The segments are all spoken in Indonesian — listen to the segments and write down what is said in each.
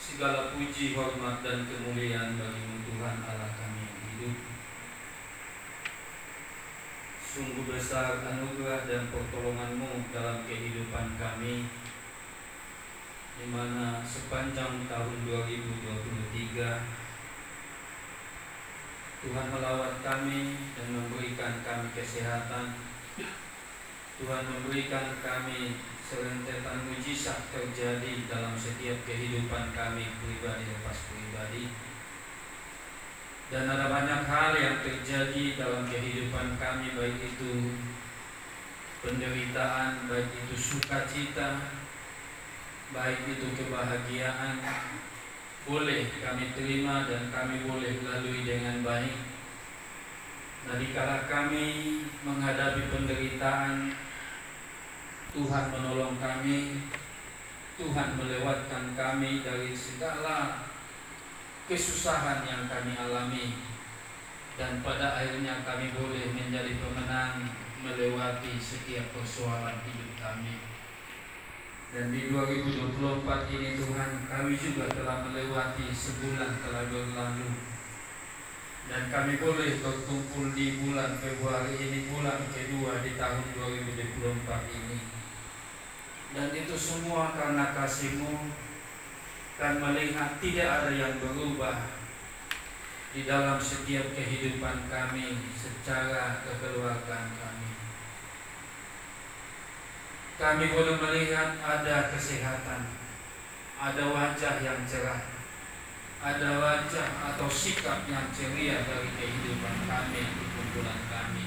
Segala puji, hormat, dan kemuliaan bagi-Mu Tuhan Allah kami yang hidup. Sungguh besar anugerah dan pertolongan-Mu dalam kehidupan kami, di mana sepanjang tahun 2023 Tuhan melawat kami dan memberikan kami kesehatan. Tuhan memberikan kami serentetan mujizat terjadi dalam setiap kehidupan kami pribadi lepas pribadi. Dan ada banyak hal yang terjadi dalam kehidupan kami, baik itu penderitaan, baik itu sukacita, baik itu kebahagiaan, boleh kami terima dan kami boleh lalui dengan baik. Nah, dikala kami menghadapi penderitaan, Tuhan menolong kami, Tuhan melewatkan kami dari segala kesusahan yang kami alami, dan pada akhirnya kami boleh menjadi pemenang melewati setiap persoalan hidup kami. Dan di 2024 ini Tuhan, kami juga telah melewati sebulan telah berlalu, dan kami boleh berkumpul di bulan Februari ini, bulan kedua di tahun 2024 ini. Dan itu semua karena kasih-Mu, dan melihat tidak ada yang berubah di dalam setiap kehidupan kami secara kekeluargaan kami. Kami boleh melihat ada kesehatan, ada wajah yang cerah, ada wajah atau sikap yang ceria dari kehidupan kami, kumpulan kami.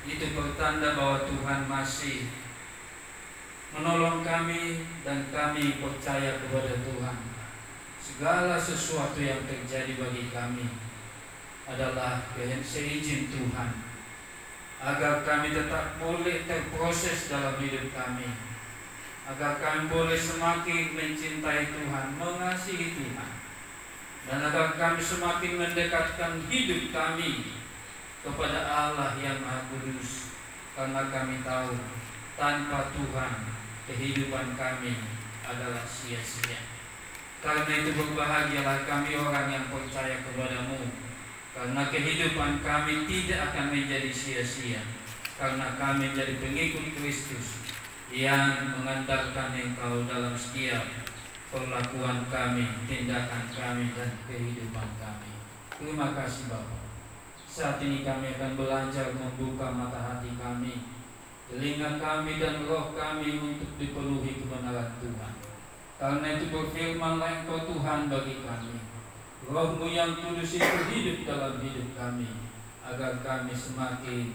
Itu pertanda bahwa Tuhan masih menolong kami dan kami percaya kepada Tuhan. Segala sesuatu yang terjadi bagi kami adalah seizin Tuhan, agar kami tetap boleh terproses dalam hidup kami, agar kami boleh semakin mencintai Tuhan, mengasihi Tuhan, dan agar kami semakin mendekatkan hidup kami kepada Allah yang Maha Kudus, karena kami tahu tanpa Tuhan kehidupan kami adalah sia-sia. Karena itu berbahagialah kami orang yang percaya kepada-Mu, karena kehidupan kami tidak akan menjadi sia-sia, karena kami menjadi pengikut Kristus yang mengandalkan Engkau dalam setiap perlakuan kami, tindakan kami, dan kehidupan kami. Terima kasih Bapa. Saat ini kami akan belajar membuka mata hati kami, telinga kami, dan roh kami untuk dipenuhi kebenaran Tuhan. Karena itu berfirmanlah Engkau Tuhan bagi kami, Roh-Mu yang kudus itu hidup dalam hidup kami, agar kami semakin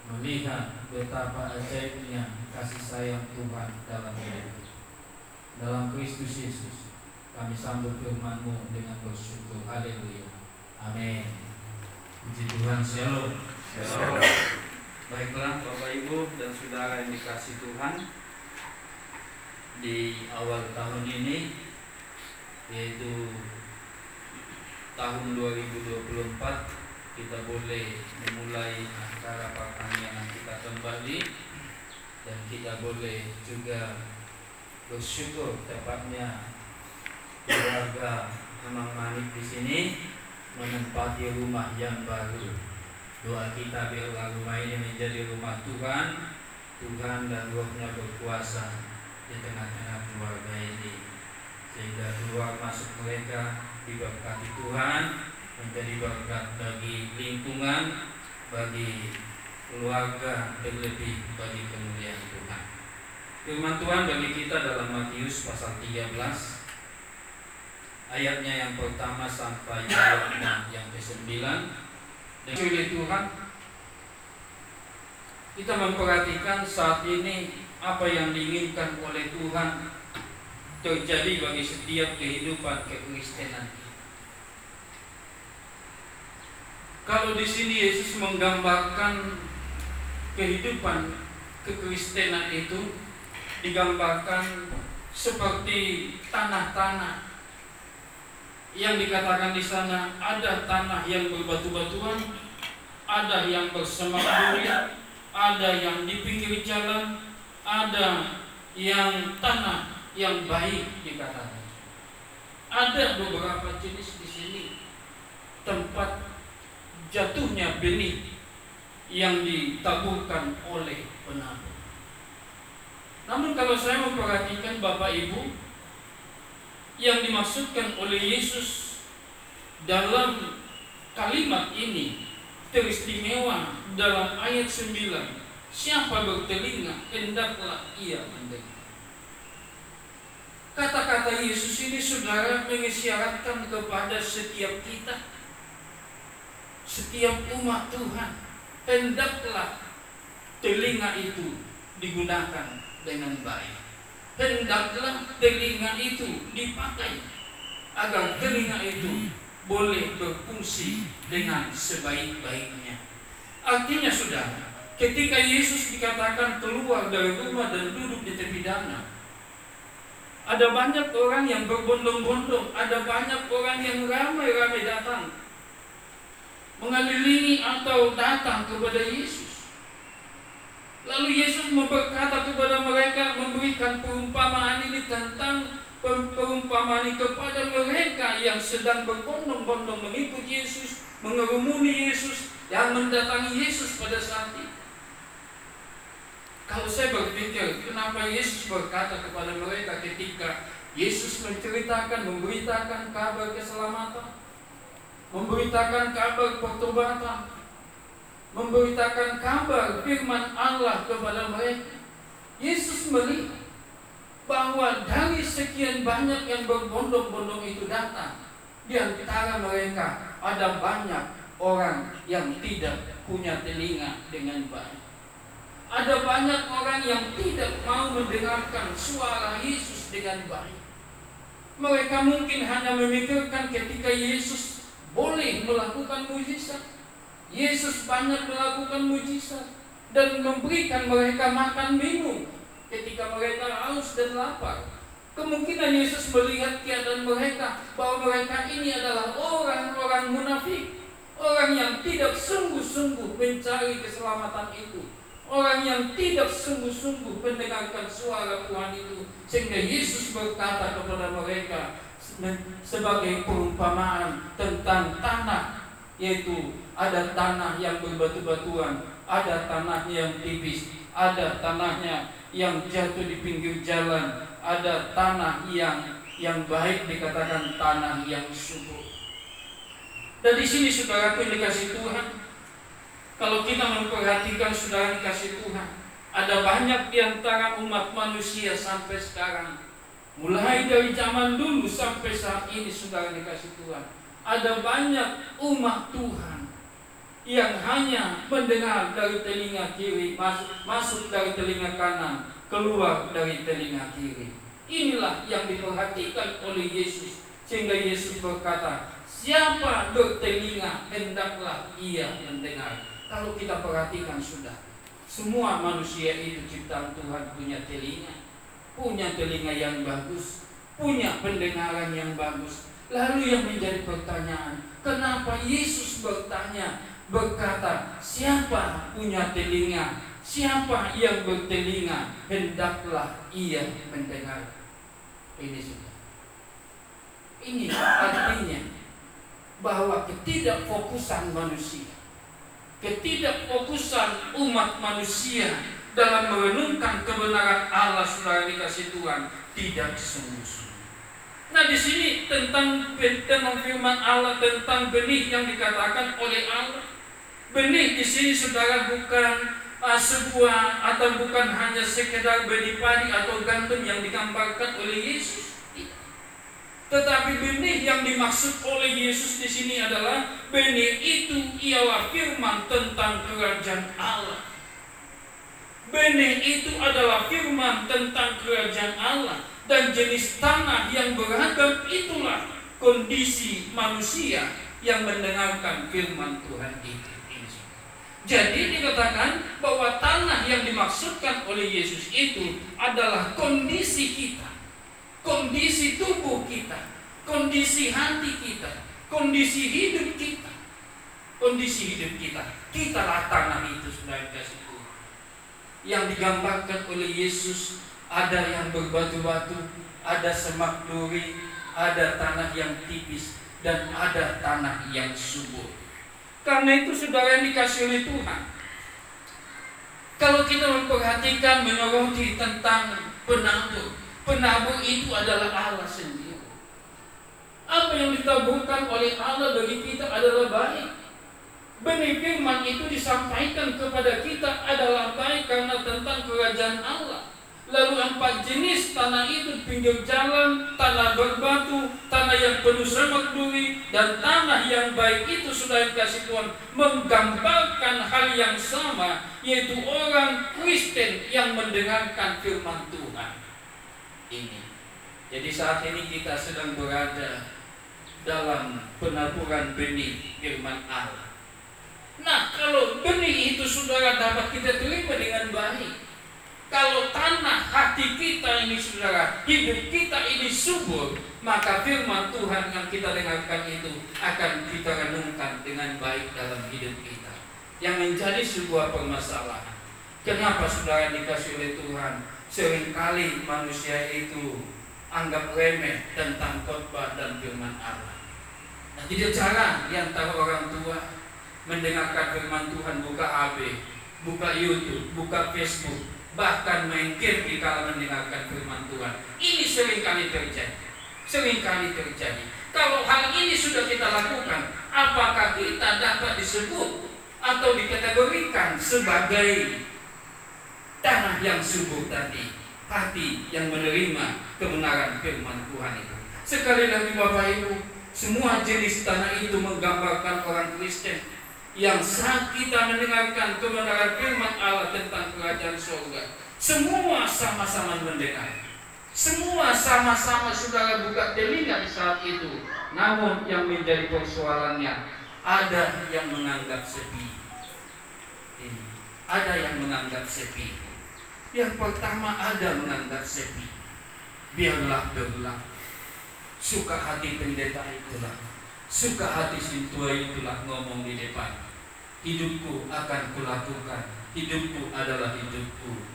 melihat betapa ajaibnya kasih sayang Tuhan dalam hidup. Dalam Kristus Yesus kami sambut firman-Mu dengan bersyukur. Haleluya. Amin. Puji Tuhan. Shalom. Shalom. Baiklah Bapak Ibu dan Saudara yang dikasihi Tuhan, di awal tahun ini, yaitu tahun 2024, kita boleh memulai acara pertanian kita kembali, dan kita boleh juga bersyukur tepatnya keluarga Amang Manik di sini menempati rumah yang baru. Doa kita biarlah rumah ini menjadi rumah Tuhan, Tuhan dan Roh-Nya berkuasa di tengah-tengah keluarga ini, sehingga keluar masuk mereka diberkati Tuhan, menjadi berkat bagi lingkungan, bagi keluarga, terlebih bagi kemuliaan Tuhan. Firman Tuhan bagi kita dalam Matius pasal 13, ayatnya yang pertama sampai ayatnya yang ke-9. Dan oleh Tuhan, kita memperhatikan saat ini apa yang diinginkan oleh Tuhan terjadi bagi setiap kehidupan kekristenan. Kalau di sini Yesus menggambarkan kehidupan kekristenan itu, digambarkan seperti tanah-tanah yang dikatakan di sana, ada tanah yang berbatu-batuan, ada yang bersemak duri, ada yang di pinggir jalan, ada yang tanah yang baik dikatakan. Ada beberapa jenis di sini tempat jatuhnya benih yang ditaburkan oleh penabur. Namun kalau saya memperhatikan Bapak Ibu, yang dimaksudkan oleh Yesus dalam kalimat ini teristimewa dalam ayat 9. Siapa bertelinga, hendaklah ia mendengar. Kata-kata Yesus ini, saudara, mengisyaratkan kepada setiap kita, setiap umat Tuhan, hendaklah telinga itu digunakan dengan baik. Hendaklah telinga itu dipakai agar telinga itu boleh berfungsi dengan sebaik-baiknya. Artinya, saudara, ketika Yesus dikatakan keluar dari rumah dan duduk di tepi danau, ada banyak orang yang berbondong-bondong, ada banyak orang yang ramai-ramai datang mengelilingi atau datang kepada Yesus. Lalu Yesus berkata kepada mereka, memberikan perumpamaan ini tentang perumpamaan ini kepada mereka yang sedang berbondong-bondong mengikut Yesus, mengerumuni Yesus, yang mendatangi Yesus pada saat itu. Kalau saya berpikir, kenapa Yesus berkata kepada mereka ketika Yesus menceritakan, memberitakan kabar keselamatan, memberitakan kabar pertobatan, memberitakan kabar firman Allah kepada mereka. Yesus melihat bahwa dari sekian banyak yang berbondong-bondong itu datang, di antara mereka ada banyak orang yang tidak punya telinga dengan baik. Ada banyak orang yang tidak mau mendengarkan suara Yesus dengan baik. Mereka mungkin hanya memikirkan ketika Yesus boleh melakukan mujizat, Yesus banyak melakukan mujizat dan memberikan mereka makan minum ketika mereka haus dan lapar. Kemungkinan Yesus melihat keadaan mereka bahwa mereka ini adalah orang-orang munafik, orang yang tidak sungguh-sungguh mencari keselamatan itu, orang yang tidak sungguh-sungguh mendengarkan suara Tuhan itu. Sehingga Yesus berkata kepada mereka sebagai perumpamaan tentang tanah, yaitu ada tanah yang berbatu-batuan, ada tanah yang tipis, ada tanahnya yang jatuh di pinggir jalan, ada tanah yang baik, dikatakan tanah yang subur. Dan di sini saudaraku dikasih Tuhan, kalau kita memperhatikan saudara dikasih Tuhan, ada banyak di antara umat manusia sampai sekarang, mulai dari zaman dulu sampai saat ini saudara dikasih Tuhan, ada banyak umat Tuhan yang hanya mendengar dari telinga kiri, masuk dari telinga kanan, keluar dari telinga kiri. Inilah yang diperhatikan oleh Yesus, sehingga Yesus berkata, siapa bertelinga hendaklah ia mendengar. Kalau kita perhatikan sudah, semua manusia itu ciptaan Tuhan punya telinga yang bagus, punya pendengaran yang bagus. Lalu yang menjadi pertanyaan, kenapa Yesus berkata, siapa punya telinga, siapa yang bertelinga, hendaklah ia mendengar. Ini sudah. Ini artinya bahwa ketidakfokusan manusia, ketidakfokusan umat manusia dalam merenungkan kebenaran Allah, saudara dikasih Tuhan, tidak sungguh-sungguh. Nah, di sini tentang firman Allah tentang benih yang dikatakan oleh Allah. Benih di sini saudara bukan sebuah atau bukan hanya sekedar benih padi atau gandum yang digambarkan oleh Yesus. Tetapi benih yang dimaksud oleh Yesus di sini adalah benih itu ialah firman tentang kerajaan Allah. Benih itu adalah firman tentang kerajaan Allah, dan jenis tanah yang beragam itulah kondisi manusia yang mendengarkan firman Tuhan itu. Jadi dikatakan bahwa tanah yang dimaksudkan oleh Yesus itu adalah kondisi kita, kondisi tubuh kita, kondisi hati kita, kondisi hidup kita. Kondisi hidup kita, kitalah tanah itu, saudara kasih Tuhan. Yang digambarkan oleh Yesus, ada yang berbatu-batu, ada semak duri, ada tanah yang tipis, dan ada tanah yang subur. Karena itu saudara yang dikasih oleh Tuhan, kalau kita memperhatikan, menyoroti tentang penabur, penabur itu adalah Allah sendiri. Apa yang ditaburkan oleh Allah bagi kita adalah baik. Benih firman itu disampaikan kepada kita adalah baik karena tentang kerajaan Allah. Lalu 4 jenis tanah itu, pinggir jalan, tanah berbatu, tanah yang penuh semak duri, dan tanah yang baik itu sudah dikasih Tuhan, menggambarkan hal yang sama, yaitu orang Kristen yang mendengarkan firman Tuhan ini. Jadi saat ini kita sedang berada dalam penaburan benih firman Allah. Nah, kalau benih itu saudara dapat kita terima dengan baik, kalau tanah hati kita ini saudara, hidup kita ini subur, maka firman Tuhan yang kita dengarkan itu akan kita renungkan dengan baik dalam hidup kita. Yang menjadi sebuah permasalahan, kenapa saudara dikasih oleh Tuhan, seringkali manusia itu anggap remeh tentang khotbah dan firman Allah. Nah, tidak jarang di antara orang tua mendengarkan firman Tuhan, buka HP, buka YouTube, buka Facebook, bahkan main game di kala mendengarkan firman Tuhan. Ini seringkali terjadi. Seringkali terjadi. Kalau hal ini sudah kita lakukan, apakah kita dapat disebut atau dikategorikan sebagai tanah yang subur tadi, hati yang menerima kebenaran firman Tuhan itu? Sekali lagi Bapak Ibu, semua jenis tanah itu menggambarkan orang Kristen yang saat kita mendengarkan kebenaran firman Allah tentang kerajaan surga, semua sama-sama mendengar, semua sama-sama saudara buka telinga di saat itu. Namun yang menjadi persoalannya, ada yang menganggap sepi. Ada yang menganggap sepi. Yang pertama, ada menganggap sepi. Biarlah berlaku. Suka hati pendeta itulah, suka hati sintua itulah ngomong di depan. Hidupku akan kulakukan, hidupku adalah hidupku.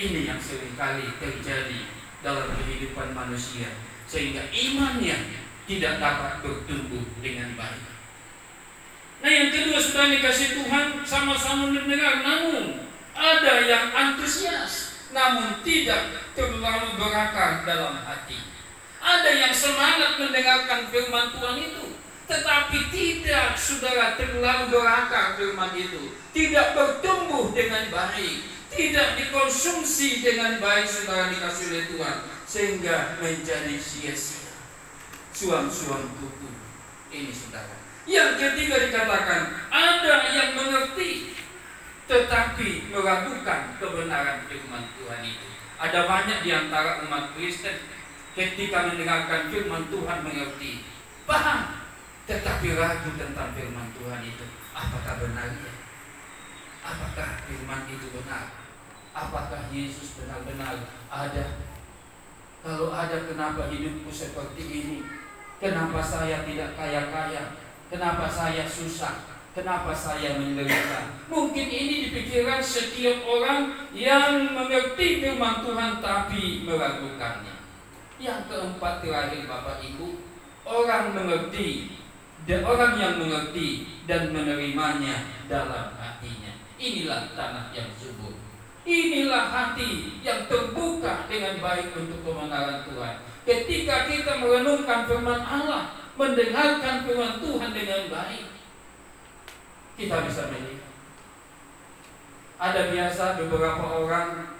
Ini yang seringkali terjadi dalam kehidupan manusia, sehingga imannya tidak dapat bertumbuh dengan baik. Nah, yang kedua, sudah dikasih Tuhan sama-sama mendengar, namun ada yang antusias, namun tidak terlalu berakar dalam hati. Ada yang semangat mendengarkan firman Tuhan itu, tetapi tidak saudara terlalu berakar firman itu, tidak bertumbuh dengan baik, tidak dikonsumsi dengan baik saudara dikasih oleh Tuhan, sehingga menjadi sia-sia, suam-suam kuku. Ini saudara. Yang ketiga dikatakan, ada yang mengerti tetapi meragukan kebenaran firman Tuhan itu. Ada banyak di antara umat Kristen ketika mendengarkan firman Tuhan mengerti, paham, tetapi ragu tentang firman Tuhan itu. Apakah benarnya? Apakah firman itu benar? Apakah Yesus benar-benar ada? Kalau ada, kenapa hidupku seperti ini? Kenapa saya tidak kaya-kaya? Kenapa saya susah? Kenapa saya menderita? Mungkin ini di pikiran setiap orang yang mengerti firman Tuhan tapi meragukannya. Yang keempat terakhir Bapak Ibu, orang mengerti, dan orang yang mengerti dan menerimanya dalam hatinya. Inilah tanah yang subur. Inilah hati yang terbuka dengan baik untuk kebenaran Tuhan. Ketika kita merenungkan firman Allah, mendengarkan firman Tuhan dengan baik, kita bisa melihat. Ada biasa beberapa orang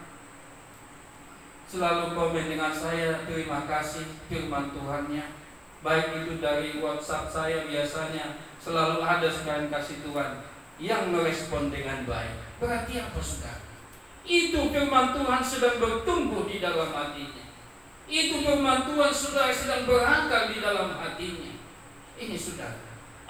selalu komen dengan saya, terima kasih firman Tuhannya. Baik itu dari WhatsApp saya, biasanya selalu ada sekalian kasih Tuhan yang merespon dengan baik. Berarti apa saudara? Itu firman Tuhan sedang bertumbuh di dalam hatinya. Itu firman Tuhan sedang berakar di dalam hatinya. Ini saudara.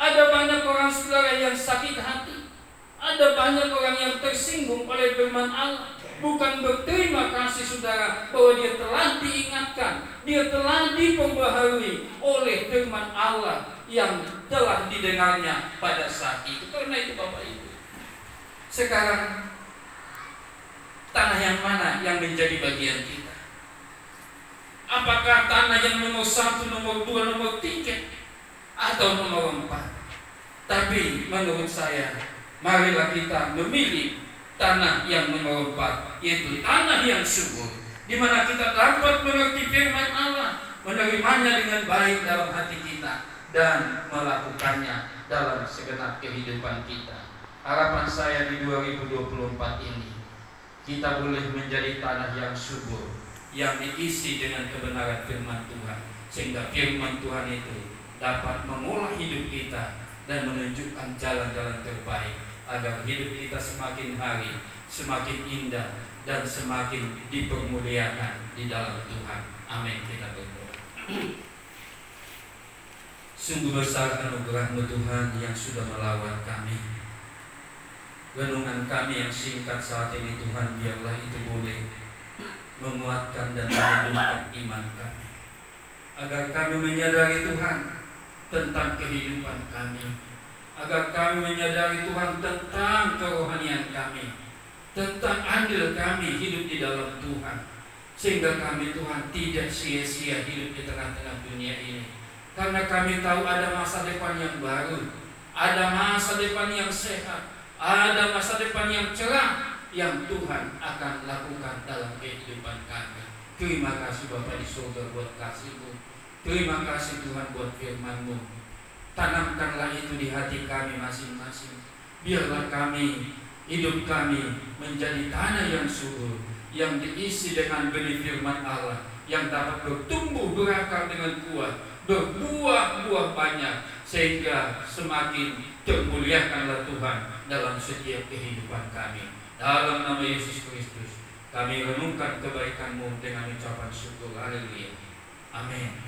Ada banyak orang saudara yang sakit hati. Ada banyak orang yang tersinggung oleh firman Allah, bukan berterima kasih saudara bahwa dia telah diingatkan, dia telah diperbaharui oleh firman Allah yang telah didengarnya pada saat itu. Karena itu Bapak Ibu, sekarang tanah yang mana yang menjadi bagian kita? Apakah tanah tanah yang nomor 1, nomor 2, nomor 3 atau nomor 4. Tapi menurut saya, marilah kita memilih tanah yang nomor 4, yaitu tanah yang subur, di mana kita dapat mengerti firman Allah, menerimanya dengan baik dalam hati kita, dan melakukannya dalam segenap kehidupan kita. Harapan saya di 2024 ini, kita boleh menjadi tanah yang subur, yang diisi dengan kebenaran firman Tuhan, sehingga firman Tuhan itu dapat mengolah hidup kita dan menunjukkan jalan-jalan terbaik, agar hidup kita semakin hari semakin indah dan semakin dipermuliakan di dalam Tuhan. Amin. Kita berdoa. Sungguh besar anugerah-Mu Tuhan yang sudah melawat kami. Renungan kami yang singkat saat ini Tuhan, biarlah itu boleh menguatkan dan menumbuhkan iman kami, agar kami menyadari Tuhan tentang kehidupan kami, agar kami menyadari Tuhan tentang kerohanian kami, tentang andil kami hidup di dalam Tuhan, sehingga kami Tuhan tidak sia-sia hidup di tengah-tengah dunia ini, karena kami tahu ada masa depan yang baru, ada masa depan yang sehat, ada masa depan yang cerah yang Tuhan akan lakukan dalam kehidupan kami. Terima kasih Bapa di surga buat kasih-Mu. Terima kasih Tuhan buat firman-Mu. Tanamkanlah itu di hati kami masing-masing. Biarlah kami, hidup kami menjadi tanah yang subur, yang diisi dengan benih firman Allah, yang dapat bertumbuh berakar dengan kuat, berbuah-buah banyak, sehingga semakin termuliakanlah Tuhan dalam setiap kehidupan kami. Dalam nama Yesus Kristus kami renungkan kebaikan-Mu dengan ucapan syukur. Haleluya. Amin.